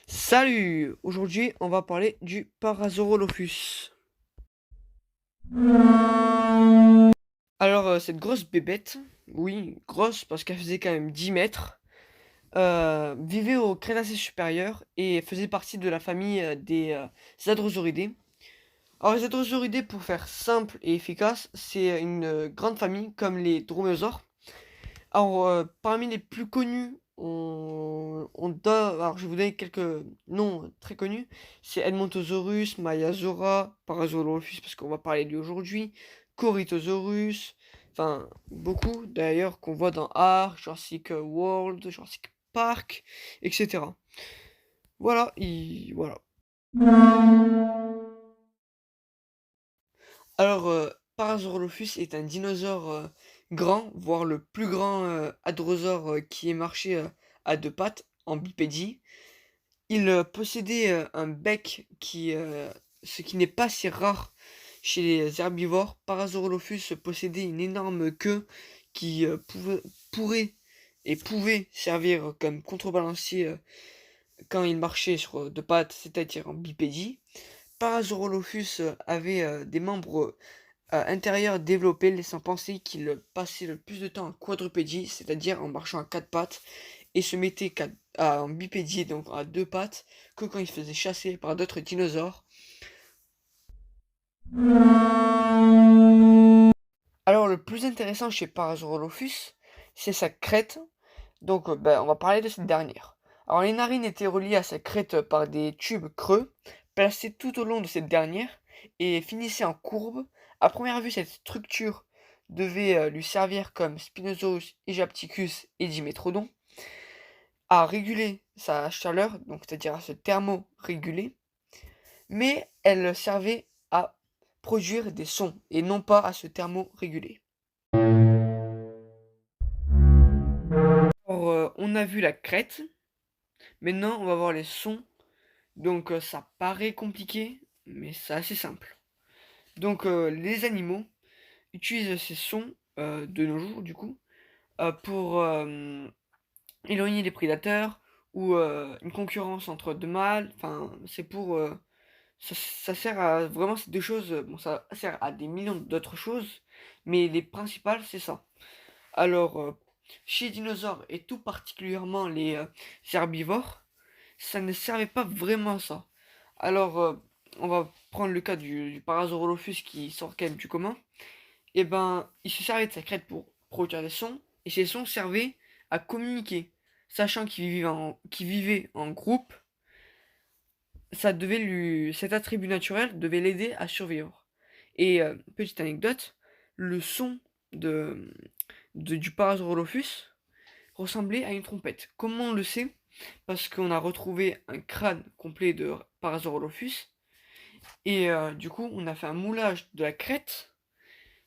Salut! Aujourd'hui, on va parler du Parasaurolophus. Alors, cette grosse bébête, oui, grosse parce qu'elle faisait quand même 10 mètres, vivait au Crétacé supérieur et faisait partie de la famille des Hadrosauridés. Alors, les Hadrosauridés, pour faire simple et efficace, c'est une grande famille comme les droméosaures. Alors, parmi les plus connus, alors je vais vous donner quelques noms très connus. C'est Edmontosaurus, Maiasaura, Parasaurolophus, parce qu'on va parler de lui aujourd'hui, Corythosaurus, enfin, beaucoup d'ailleurs qu'on voit dans Ark, Jurassic World, Jurassic Park, etc. Voilà, voilà. Alors, Parasaurolophus est un dinosaure grand, voire le plus grand hadrosaure qui ait marché à deux pattes, en bipédie. Il possédait un bec ce qui n'est pas si rare chez les herbivores. Parasaurolophus possédait une énorme queue qui pourrait et pouvait servir comme contrebalancier quand il marchait sur deux pattes, c'est-à-dire en bipédie. Parasaurolophus avait des membres intérieurs développés, laissant penser qu'il passait le plus de temps en quadrupédie, c'est-à-dire en marchant à quatre pattes, et se mettait en bipédie, donc à deux pattes, que quand il se faisait chasser par d'autres dinosaures. Alors le plus intéressant chez Parasaurolophus, c'est sa crête. Donc on va parler de cette dernière. Alors les narines étaient reliées à sa crête par des tubes creux, placés tout au long de cette dernière, et finissaient en courbe. À première vue, cette structure devait lui servir comme Spinosaurus, Aegypticus et Dimetrodon, à réguler sa chaleur, donc c'est-à-dire à se thermoréguler, mais elle servait à produire des sons et non pas à se thermoréguler. Alors, on a vu la crête, maintenant on va voir les sons. Donc ça paraît compliqué, mais c'est assez simple. Donc les animaux utilisent ces sons de nos jours du coup pour éloigner les prédateurs ou une concurrence entre deux mâles. Enfin, c'est pour ça sert à vraiment ces deux choses. Bon, ça sert à des millions d'autres choses, mais les principales c'est ça. Alors chez les dinosaures et tout particulièrement les herbivores, ça ne servait pas vraiment à ça. Alors, on va prendre le cas du Parasaurolophus qui sort quand même du commun. Et ben, il se servait de sa crête pour produire des sons, et ces sons servaient à communiquer. Sachant qu'il vivait en groupe, cet attribut naturel devait l'aider à survivre. Et petite anecdote, le son de, du Parasaurolophus ressemblait à une trompette. Comment on le sait? Parce qu'on a retrouvé un crâne complet de Parasaurolophus. Et du coup, on a fait un moulage de la crête.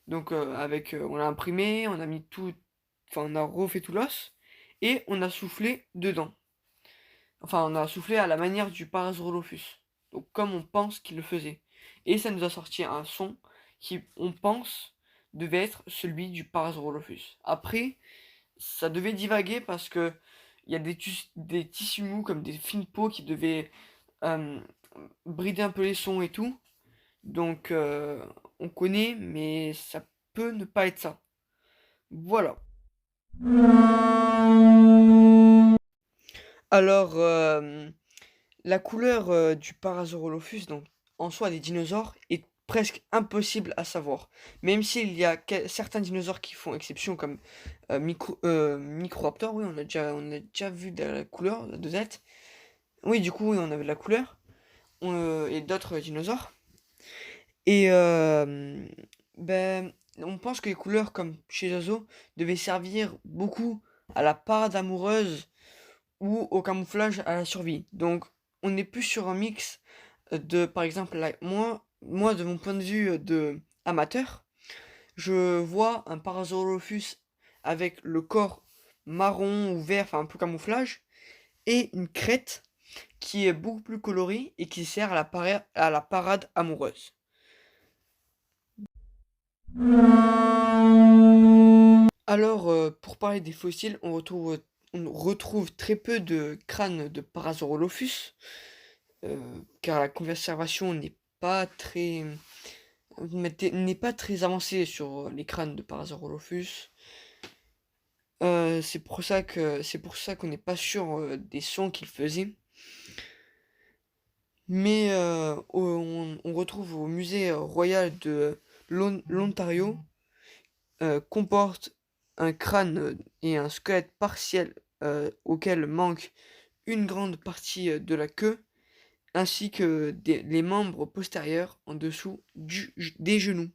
Donc, on l'a imprimé, on a mis tout, enfin, on a refait tout l'os. Et on a soufflé dedans. Enfin, on a soufflé à la manière du Parasaurolophus. Donc, comme on pense qu'il le faisait. Et ça nous a sorti un son qui, on pense, devait être celui du Parasaurolophus. Après, ça devait divaguer parce que il y a des tissus mous comme des fines peaux qui devaient euh, brider un peu les sons et tout. Donc, on connaît, mais ça peut ne pas être ça. Voilà. Alors, la couleur du Parasaurolophus, donc en soi des dinosaures, est presque impossible à savoir. Même s'il y a certains dinosaures qui font exception, comme Microraptor, oui, on a déjà vu de la couleur de Z. Oui, du coup, oui, on avait de la couleur. Et d'autres dinosaures. Et on pense que les couleurs, comme chez les oiseaux, devaient servir beaucoup à la parade amoureuse ou au camouflage à la survie. Donc, on n'est plus sur un mix de, par exemple, moi, de mon point de vue de amateur, je vois un Parasaurolophus avec le corps marron ou vert, enfin un peu camouflage, et une crête qui est beaucoup plus colorée et qui sert à la parade amoureuse. Alors, pour parler des fossiles, on retrouve très peu de crânes de Parasaurolophus, car la conservation n'est pas très avancée sur les crânes de Parasaurolophus. C'est pour ça qu'on n'est pas sûr, des sons qu'il faisait. Mais on retrouve au musée royal de l'Ontario, comporte un crâne et un squelette partiel auquel manque une grande partie de la queue, ainsi que les membres postérieurs en dessous des genoux.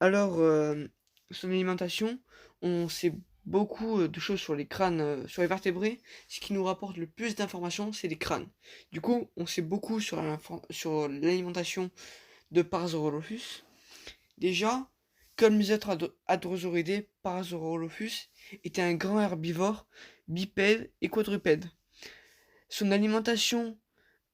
Alors, son alimentation, on sait beaucoup de choses sur les crânes, sur les vertébrés. Ce qui nous rapporte le plus d'informations, c'est les crânes. Du coup, on sait beaucoup sur l'alimentation de Parasaurolophus. Déjà, comme les autres hadrosauridés, Parasaurolophus était un grand herbivore, bipède et quadrupède. Son alimentation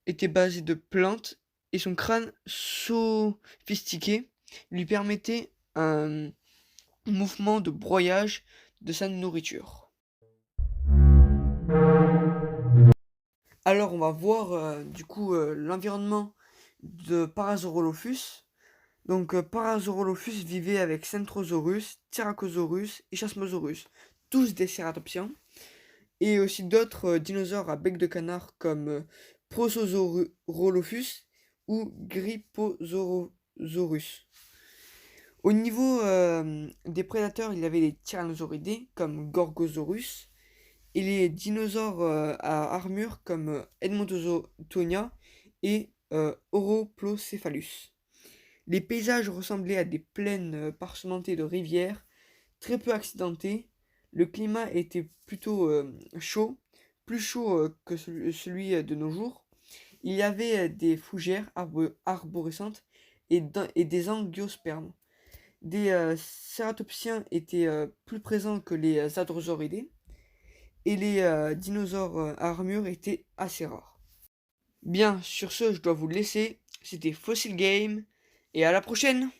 était basée de plantes et son crâne sophistiqué lui permettait un mouvement de broyage de sa nourriture. Alors on va voir l'environnement de Parasaurolophus. Donc Parasaurolophus vivait avec Centrosaurus, Tyrannosaurus et Chasmosaurus, tous des cératopsiens, et aussi d'autres dinosaures à bec de canard comme Prososaurolophus ou Gryposaurus. Au niveau des prédateurs, il y avait les tyrannosauridés comme Gorgosaurus et les dinosaures à armure comme Edmontothonia et Auroplocéphalus. Les paysages ressemblaient à des plaines parsementées de rivières, très peu accidentées. Le climat était plutôt chaud, plus chaud que celui de nos jours. Il y avait des fougères arborescentes et des angiospermes. Des cératopsiens étaient plus présents que les hadrosauridés et les dinosaures à armure étaient assez rares. Bien, sur ce, je dois vous laisser. C'était Fossil Game et à la prochaine!